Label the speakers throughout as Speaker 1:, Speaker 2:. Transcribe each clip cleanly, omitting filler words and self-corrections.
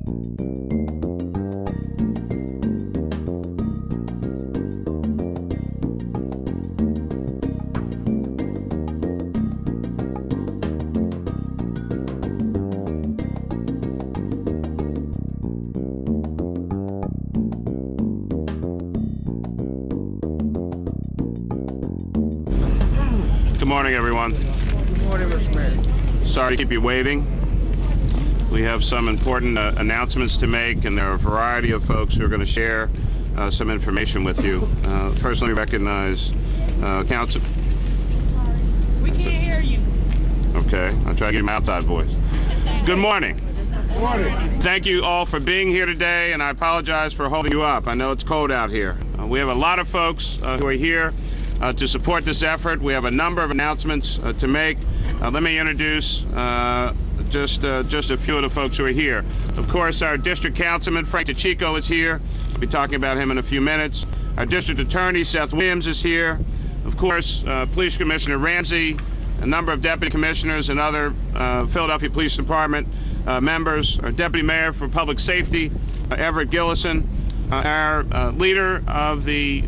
Speaker 1: Good morning, everyone.
Speaker 2: Good morning, Mr. Mayor.
Speaker 1: Sorry to keep you waiting. We have some important announcements to make, and there are a variety of folks who are going to share some information with you. First, let me recognize Council.
Speaker 3: We can't hear you.
Speaker 1: Okay, I'll try to get my outside voice. Good morning.
Speaker 2: Good morning.
Speaker 1: Thank you all for being here today, and I apologize for holding you up. I know it's cold out here. We have a lot of folks who are here to support this effort. We have a number of announcements to make. Let me introduce just a few of the folks who are here. Of course, our District Councilman, Frank DeChico, is here. I'll be talking about him in a few minutes. Our District Attorney, Seth Williams, is here. Of course, Police Commissioner Ramsey, a number of Deputy Commissioners and other Philadelphia Police Department members, our Deputy Mayor for Public Safety, Everett Gillison, our leader of the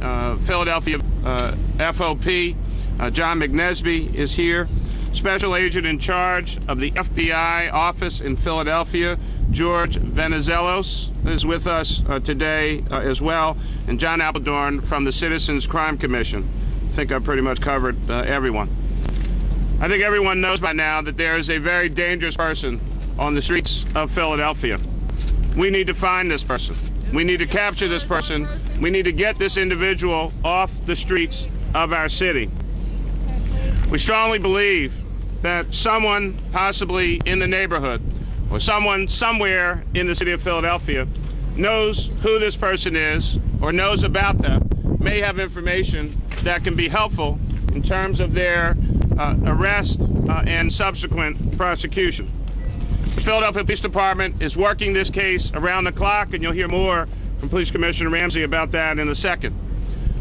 Speaker 1: Philadelphia FOP, John McNesby, is here. Special Agent in charge of the FBI office in Philadelphia, George Venizelos, is with us today as well, and John Appledorn from the Citizens Crime Commission. I think I've pretty much covered everyone. I think everyone knows by now that there is a very dangerous person on the streets of Philadelphia. We need to find this person. We need to capture this person. We need to get this individual off the streets of our city. We strongly believe that someone possibly in the neighborhood or someone somewhere in the city of Philadelphia knows who this person is or knows about them, may have information that can be helpful in terms of their arrest and subsequent prosecution. The Philadelphia Police Department is working this case around the clock, and you'll hear more from Police Commissioner Ramsey about that in a second.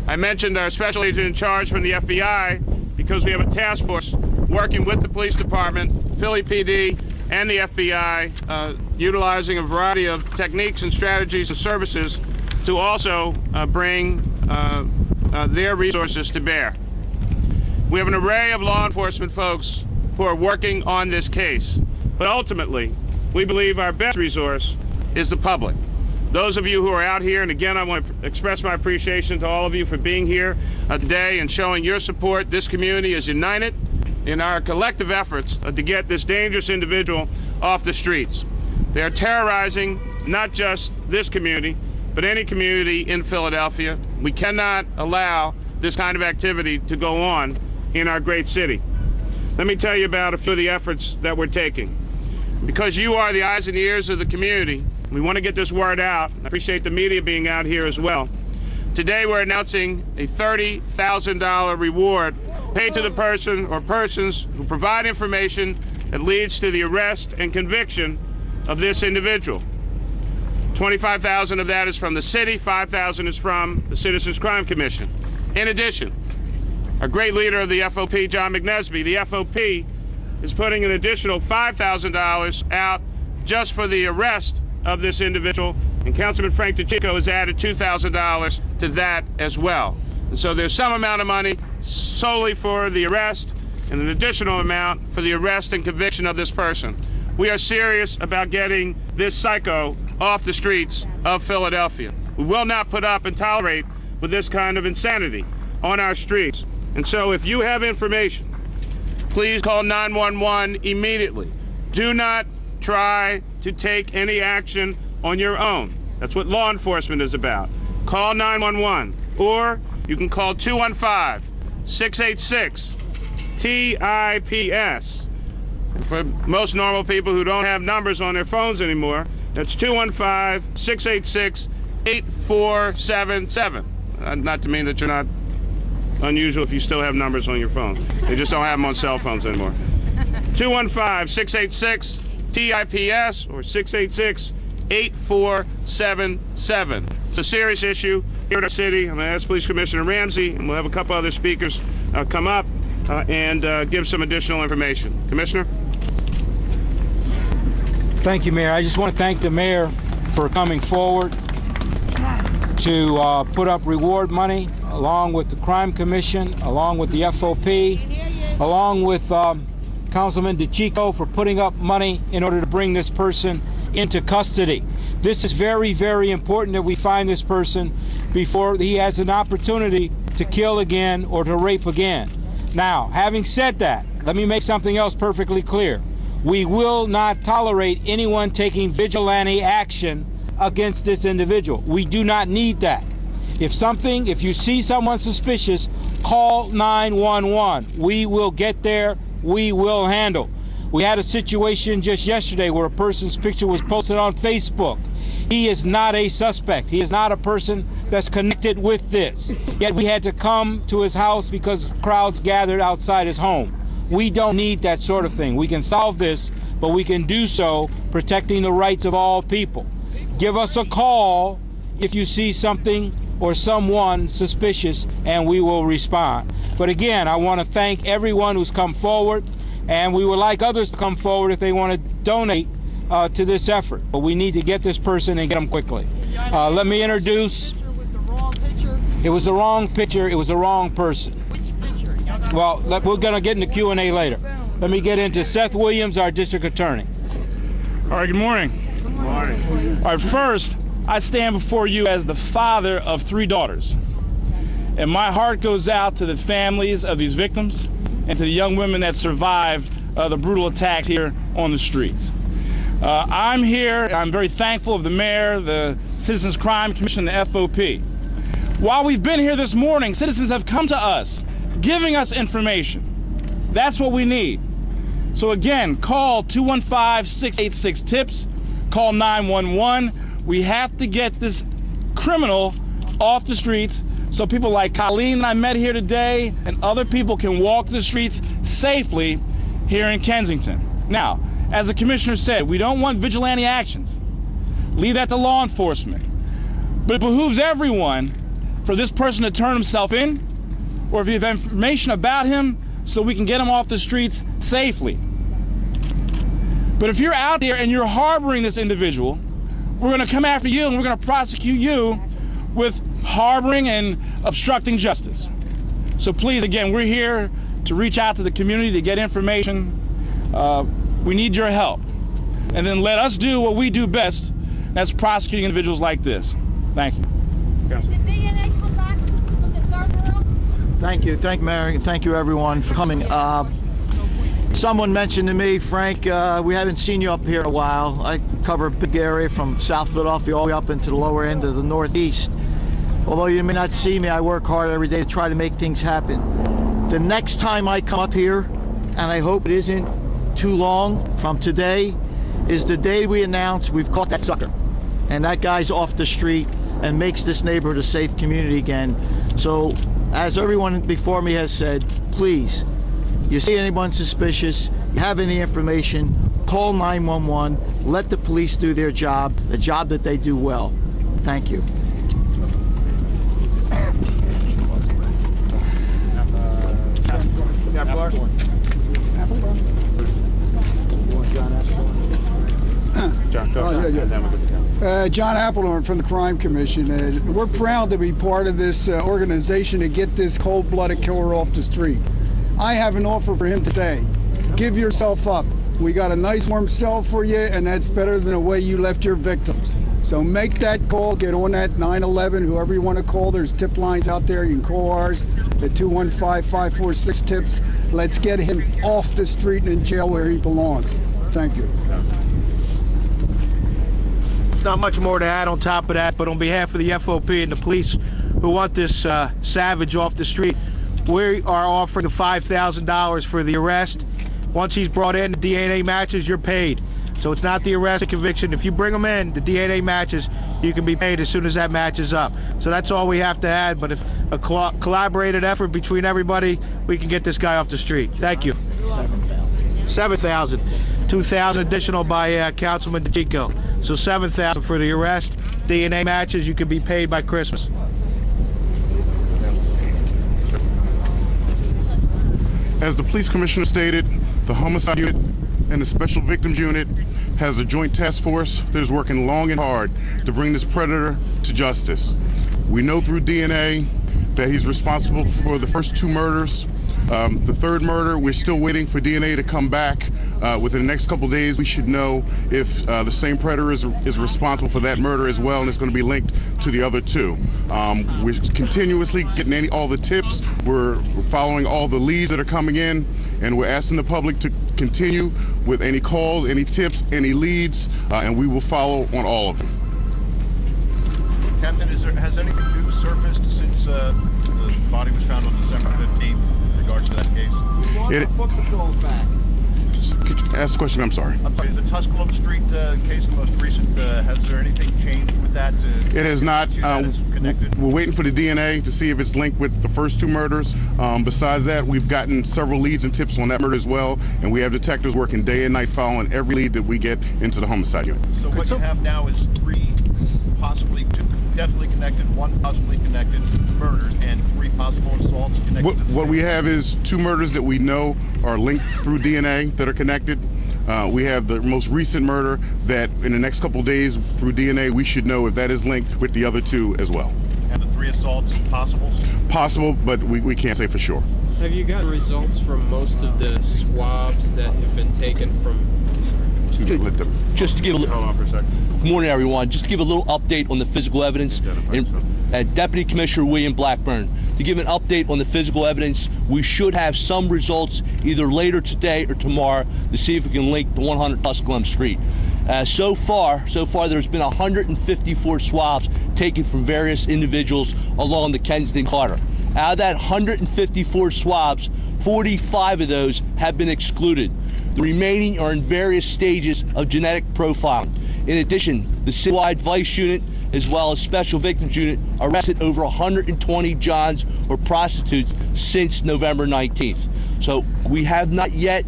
Speaker 1: I mentioned our Special Agent in charge from the FBI because we have a task force working with the Police Department, Philly PD, and the FBI, utilizing a variety of techniques and strategies and services to also bring their resources to bear. We have an array of law enforcement folks who are working on this case. But ultimately, we believe our best resource is the public. Those of you who are out here, and again, I want to express my appreciation to all of you for being here today and showing your support. This community is united in our collective efforts to get this dangerous individual off the streets. They are terrorizing not just this community, but any community in Philadelphia. We cannot allow this kind of activity to go on in our great city. Let me tell you about a few of the efforts that we're taking. Because you are the eyes and ears of the community, we want to get this word out. I appreciate the media being out here as well. Today we're announcing a $30,000 reward paid to the person or persons who provide information that leads to the arrest and conviction of this individual. $25,000 of that is from the city, $5,000 is from the Citizens Crime Commission. In addition, our great leader of the FOP, John McNesby, the FOP is putting an additional $5,000 out just for the arrest of this individual, and Councilman Frank DeChico has added $2,000 to that as well. And so there's some amount of money solely for the arrest and an additional amount for the arrest and conviction of this person. We are serious about getting this psycho off the streets of Philadelphia. We will not put up and tolerate with this kind of insanity on our streets. And so if you have information, please call 911 immediately. Do not try to take any action on your own. That's what law enforcement is about. Call 911, or you can call 215-686-TIPS. For most normal people who don't have numbers on their phones anymore, that's 215-686-8477. Not to mean that you're not unusual if you still have numbers on your phone. They just don't have them on cell phones anymore. 215-686-TIPS or 686-8477. It's a serious issue here in our city. I'm going to ask Police Commissioner Ramsey, and we'll have a couple other speakers come up and give some additional information. Commissioner?
Speaker 2: Thank you, Mayor. I just want to thank the mayor
Speaker 4: for coming forward to put up reward money, along with the Crime Commission, along with the FOP, along with Councilman DeChico for putting up money in order to bring this person into custody. This is very, very important that we find this person before he has an opportunity to kill again or to rape again. Now, having said that, let me make something else perfectly clear. We will not tolerate anyone taking vigilante action against this individual. We do not need that. If you see someone suspicious, call 911. We will get there. We will handle. We had a situation just yesterday where a person's picture was posted on Facebook. He is not a suspect. He is not a person that's connected with this. Yet we had to come to his house because crowds gathered outside his home. We don't need that sort of thing. We can solve this, but we can do so protecting the rights of all people. Give us a call if you see something or someone suspicious, and we will respond. But again, I want to thank everyone who's come forward, and we would like others to come forward if they want to donate to this effort. But we need to get this person and get them quickly. Let me introduce. It was the wrong picture. It was the wrong person. Well, we're going to get into Q&A later. Let me get into Seth Williams, our district attorney.
Speaker 5: All right, good morning.
Speaker 1: Good morning.
Speaker 5: All right, first, I stand before you as the father of 3 daughters. And my heart goes out to the families of these victims and to the young women that survived the brutal attacks here on the streets. I'm here, I'm very thankful of the mayor, the Citizens Crime Commission, the FOP. While we've been here this morning, citizens have come to us, giving us information. That's what we need. So again, call 215-686-TIPS, call 911. We have to get this criminal off the streets so people like Colleen that I met here today and other people can walk the streets safely here in Kensington. Now, as the commissioner said, we don't want vigilante actions. Leave that to law enforcement. But it behooves everyone for this person to turn himself in, or if you have information about him, so we can get him off the streets safely. But if you're out there and you're harboring this individual, we're going to come after you and we're going to prosecute you with harboring and obstructing justice. So please, again, we're here to reach out to the community to get information. We need your help. And then let us do what we do best, that's prosecuting individuals like this. Thank you.
Speaker 6: Did the DNA come back from the third girl?
Speaker 7: Thank you, Mary, and thank you everyone for coming. Someone mentioned to me, Frank, we haven't seen you up here in a while. I cover a big area from South Philadelphia all the way up into the lower end of the Northeast. Although you may not see me, I work hard every day to try to make things happen. The next time I come up here, and I hope it isn't too long from today, is the day we announce we've caught that sucker. And that guy's off the street and makes this neighborhood a safe community again. So, as everyone before me has said, please, you see anyone suspicious, you have any information, call 911, let the police do their job, the job that they do well. Thank you.
Speaker 8: John Appledorn from the Crime Commission. We're proud to be part of this organization to get this cold-blooded killer off the street. I have an offer for him today. Give yourself up. We got a nice warm cell for you, and that's better than the way you left your victims. So make that call, get on that 911, whoever you want to call. There's tip lines out there. You can call ours at 215-546-TIPS. Let's get him off the street and in jail where he belongs. Thank you.
Speaker 9: Not much more to add on top of that, but on behalf of the FOP and the police who want this savage off the street, we are offering the $5,000 for the arrest. Once he's brought in, the DNA matches, you're paid. So it's not the arrest and conviction. If you bring him in, the DNA matches, you can be paid as soon as that matches up. So that's all we have to add, but if a collaborated effort between everybody, we can get this guy off the street. Thank you. 7,000. 2,000 additional by Councilman DeChico. So 7,000 for the arrest. DNA matches, you can be paid by Christmas.
Speaker 10: As the police commissioner stated, the homicide unit and the special victims unit has a joint task force that is working long and hard to bring this predator to justice. We know through DNA that he's responsible for the first 2 murders. The 3rd murder, we're still waiting for DNA to come back. Within the next couple of days, we should know if the same predator is responsible for that murder as well, and it's going to be linked to the other 2. We're continuously getting all the tips. We're following all the leads that are coming in, and we're asking the public to continue with any calls, any tips, any leads, and we will follow on all of them.
Speaker 11: Captain, has anything new surfaced since the body was found on December 15th in regards to that case?
Speaker 7: What's the call back?
Speaker 10: Could you ask the question? I'm sorry.
Speaker 11: I'm sorry, the Tusculum Street case, the most recent, has there anything changed with that?
Speaker 10: It has not.
Speaker 11: It's connected?
Speaker 10: We're waiting for the DNA to see if it's linked with the first 2 murders. Besides that, we've gotten several leads and tips on that murder as well, and we have detectives working day and night following every lead that we get into the homicide unit.
Speaker 11: So what you have now is 3 possibly 2 definitely connected, 1 possibly connected murders, and 3 possible assaults connected to the
Speaker 10: What we have is 2 murders that we know are linked through DNA that are connected. We have the most recent murder that in the next couple of days through DNA we should know if that is linked with the other 2 as well.
Speaker 11: And the 3 assaults possible?
Speaker 10: Possible, but we can't say for sure.
Speaker 12: Have you gotten results from most of the swabs that have been taken from?
Speaker 13: Just to give a little.
Speaker 10: Hold on for a second.
Speaker 13: Good morning, everyone. Just to give a little update on the physical evidence. Deputy Commissioner William Blackburn. To give an update on the physical evidence, we should have some results either later today or tomorrow to see if we can link the 100 Tusculum Street. So far, there's been 154 swabs taken from various individuals along the Kensington corridor. Out of that 154 swabs, 45 of those have been excluded. The remaining are in various stages of genetic profiling. In addition, the citywide Vice Unit as well as Special Victims Unit arrested over 120 Johns or prostitutes since November 19th. So we have not yet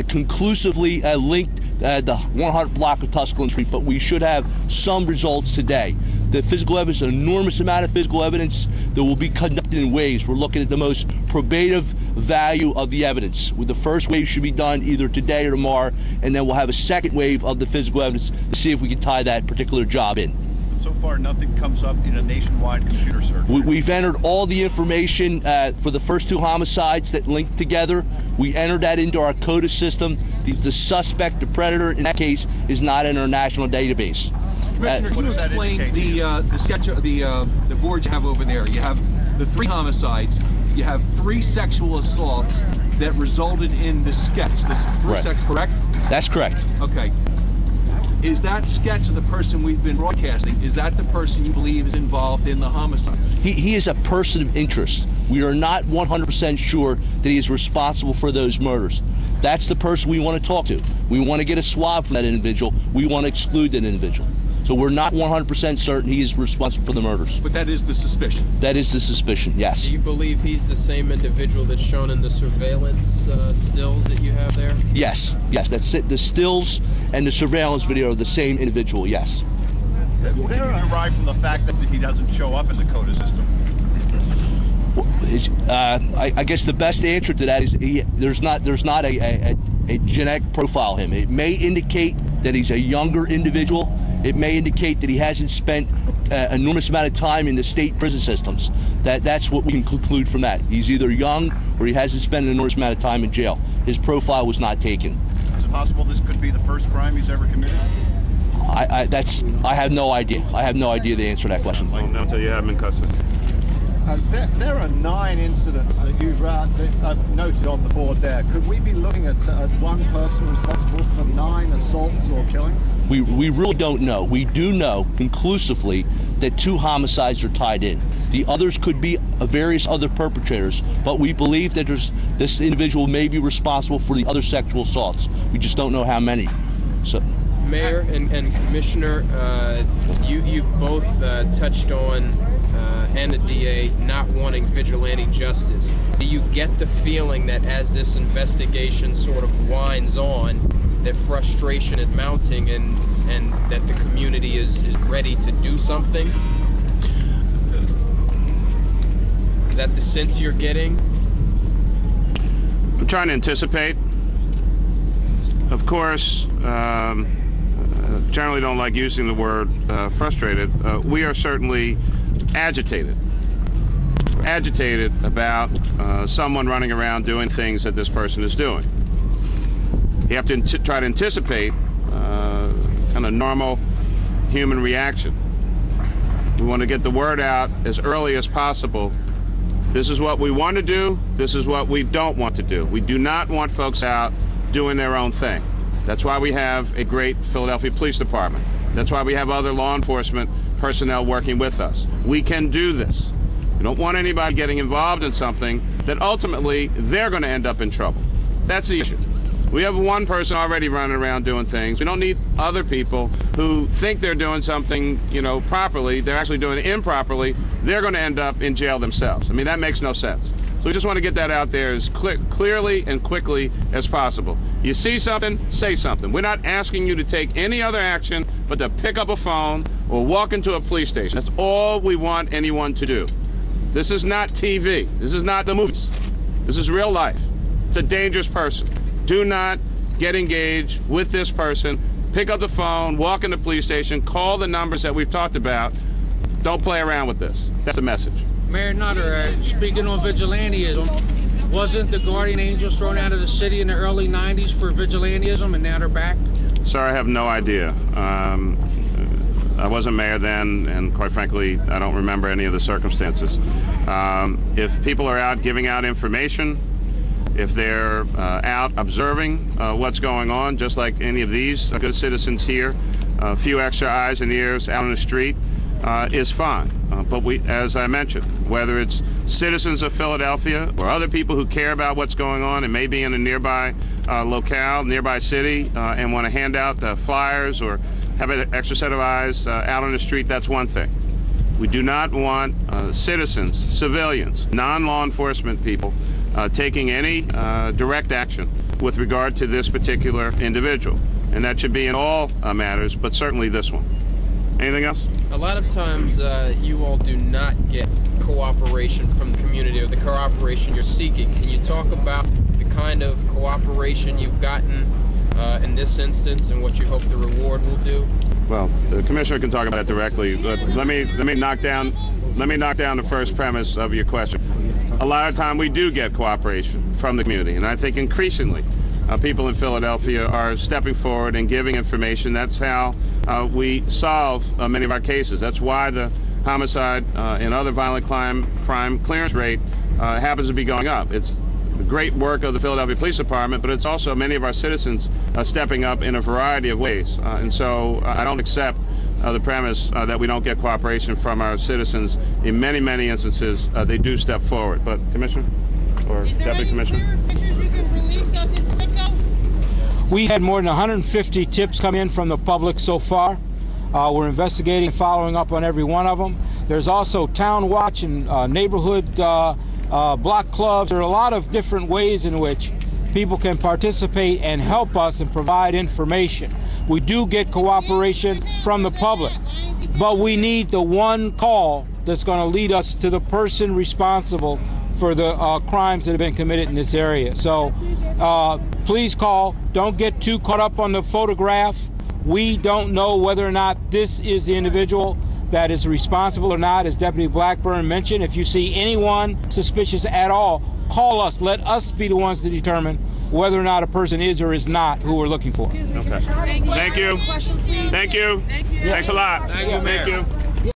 Speaker 13: conclusively linked the 100 block of Tusculum Street, but we should have some results today. The physical evidence, an enormous amount of physical evidence that will be conducted in waves. We're looking at the most probative value of the evidence. With the first wave should be done either today or tomorrow, and then we'll have a second wave of the physical evidence to see if we can tie that particular job in.
Speaker 11: So far, nothing comes up in a nationwide computer search.
Speaker 13: We've entered all the information for the first 2 homicides that linked together. We entered that into our CODA system. The suspect, the predator, in that case, is not in our national database.
Speaker 14: Commissioner, can you explain the sketch of the board you have over there? You have the 3 homicides. You have 3 sexual assaults that resulted in the sketch. This 3 sex, correct?
Speaker 13: That's correct.
Speaker 14: Okay. Is that sketch of the person we've been broadcasting, is that the person you believe is involved in the homicide?
Speaker 13: He is a person of interest. We are not 100% sure that he is responsible for those murders. That's the person we want to talk to. We want to get a swab from that individual. We want to exclude that individual. So we're not 100% certain he is responsible for the murders.
Speaker 14: But that is the suspicion?
Speaker 13: That is the suspicion, yes.
Speaker 12: Do you believe he's the same individual that's shown in the surveillance stills that you have there?
Speaker 13: Yes, that's it. The stills and the surveillance video are the same individual, yes.
Speaker 11: What do you derive from the fact that he doesn't show up in the CODA system?
Speaker 13: I guess the best answer to that is there's not a genetic profile of him. It may indicate that he's a younger individual. It may indicate that he hasn't spent an enormous amount of time in the state prison systems. That's what we can conclude from that. He's either young or he hasn't spent an enormous amount of time in jail. His profile was not taken.
Speaker 11: Is it possible this could be the first crime he's ever committed?
Speaker 13: I have no idea. I have no idea the answer to that question.
Speaker 1: Well, not until you have him in custody.
Speaker 7: There are 9 incidents that you've noted on the board there. Could we be looking at one person responsible for 9 assaults or killings?
Speaker 13: We really don't know. We do know conclusively that 2 homicides are tied in. The others could be various other perpetrators, but we believe that this individual may be responsible for the other sexual assaults. We just don't know how many. So,
Speaker 12: Mayor and Commissioner, you've both touched on and the DA not wanting vigilante justice. Do you get the feeling that as this investigation sort of winds on, that frustration is mounting and that the community is ready to do something? Is that the sense you're getting?
Speaker 1: I'm trying to anticipate. Of course, generally don't like using the word frustrated. We are certainly agitated. Agitated about someone running around doing things that this person is doing. You have to try to anticipate kind of normal human reaction. We want to get the word out as early as possible. This is what we want to do. This is what we don't want to do. We do not want folks out doing their own thing. That's why we have a great Philadelphia Police Department. That's why we have other law enforcement personnel working with us. We can do this. We don't want anybody getting involved in something that ultimately they're going to end up in trouble. That's the issue. We have one person already running around doing things. We don't need other people who think they're doing something, properly. They're actually doing it improperly. They're going to end up in jail themselves. I mean, that makes no sense. So we just want to get that out there as clearly and quickly as possible. You see something, say something. We're not asking you to take any other action but to pick up a phone or walk into a police station. That's all we want anyone to do. This is not TV. This is not the movies. This is real life. It's a dangerous person. Do not get engaged with this person. Pick up the phone, walk in the police station, call the numbers that we've talked about. Don't play around with this. That's the message.
Speaker 2: Mayor Nutter, speaking on vigilantism, wasn't the guardian angels thrown out of the city in the early 90s for vigilantism and now they're back?
Speaker 1: Sir, I have no idea. I wasn't mayor then, and quite frankly, I don't remember any of the circumstances. If people are out giving out information, if they're out observing what's going on, just like any of these good citizens here, a few extra eyes and ears out on the street is fine. But we, as I mentioned, whether it's citizens of Philadelphia or other people who care about what's going on and may be in a nearby locale, nearby city, and want to hand out flyers or have an extra set of eyes out on the street, that's one thing. We do not want citizens, civilians, non-law enforcement people taking any direct action with regard to this particular individual. And that should be in all matters, but certainly this one. Anything else?
Speaker 12: A lot of times you all do not get cooperation from the community or the cooperation you're seeking. Can you talk about the kind of cooperation you've gotten in this instance and what you hope the reward will do?
Speaker 1: Well, the commissioner can talk about that directly, but let me knock down the first premise of your question. A lot of time we do get cooperation from the community, and I think increasingly people in Philadelphia are stepping forward and giving information. That's how we solve many of our cases. That's why the homicide and other violent crime clearance rate happens to be going up. It's the great work of the Philadelphia Police Department, but it's also many of our citizens stepping up in a variety of ways. And so I don't accept the premise that we don't get cooperation from our citizens. In many, many instances, they do step forward. But Commissioner or Deputy Commissioner?
Speaker 4: We had more than 150 tips come in from the public so far. We're investigating and following up on every one of them. There's also town watch and neighborhood block clubs. There are a lot of different ways in which people can participate and help us and provide information. We do get cooperation from the public, but we need the one call that's going to lead us to the person responsible for the crimes that have been committed in this area. So please call. Don't get too caught up on the photograph. We don't know whether or not this is the individual that is responsible or not. As Deputy Blackburn mentioned, if you see anyone suspicious at all, call us. Let us be the ones to determine whether or not a person is or is not who we're looking for.
Speaker 1: Okay. Thank you. Thank you. Thanks a lot.
Speaker 2: Thank you, Mayor.
Speaker 1: Thank you.